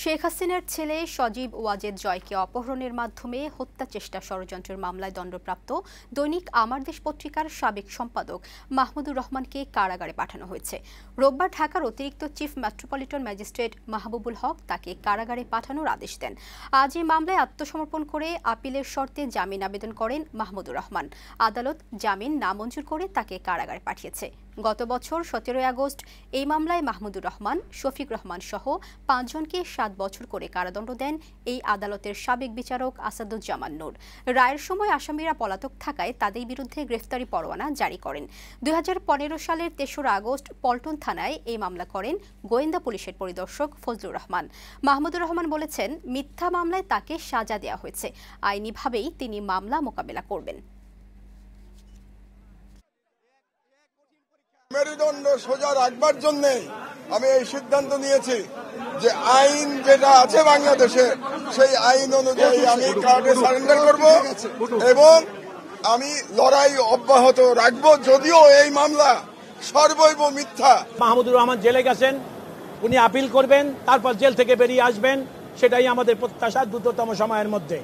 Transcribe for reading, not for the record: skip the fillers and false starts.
শেখ হাসিনার ছেলে সজীব ওয়াজেদ জয়কে অপহরণের মাধ্যমে হত্যা চেষ্টা ষড়যন্ত্রের মামলায় দণ্ডপ্রাপ্ত দৈনিক আমার দেশ পত্রিকার সাবেক সম্পাদক মাহমুদুর রহমানকে কারাগারে পাঠানো হয়েছে। রোববার ঢাকার অতিরিক্ত চিফ মেট্রোপলিটন ম্যাজিস্ট্রেট মাহবুবুল হক তাকে কারাগারে পাঠানোর আদেশ দেন। আজ এই মামলায় আত্মসমর্পণ করে আপিলের শর্তে জামিন আবেদন করেন মাহমুদুর রহমান। আদালত জামিন নামঞ্জুর করে তাকে কারাগারে পাঠিয়েছে। গত বছর 17 আগস্ট এই মামলায় মাহমুদুর রহমান, শফিক রহমান সহ 5 জনকে 7 বছর করে কারাদণ্ড দেন এই আদালতের সাবেক বিচারক আসাদুজ্জামান নূর। রায়ের সময় আসামিরা পলাতক থাকায় তাদের বিরুদ্ধে গ্রেফতারি পরোয়ানা জারি করেন। 2015 সালের 3রা আগস্ট পল্টন থানায় এই মামলা করেন গোয়েন্দা পুলিশের পরিদর্শক ফজলুর রহমান। মাহমুদুর রহমান বলেছেন, মিথ্যা মামলায় তাকে সাজা দেওয়া হয়েছে, আইনিভাবেই তিনি মামলা মোকাবেলা করবেন। মেরুদণ্ড সোজা রাখবার জন্য আমি এই সিদ্ধান্ত নিয়েছি যে আইন যেটা আছে বাংলাদেশে সেই আইন অনুযায়ী আমি কার্ডে সারেন্ডার করব এবং আমি লড়াই অব্যাহত রাখবো, যদিও এই মামলা সর্বৈব মিথ্যা। মাহমুদুর রহমান জেলে গেছেন, উনি আপিল করবেন, তারপর জেল থেকে বেরিয়ে আসবেন, সেটাই আমাদের প্রত্যাশা দ্রুততম সময়ের মধ্যে।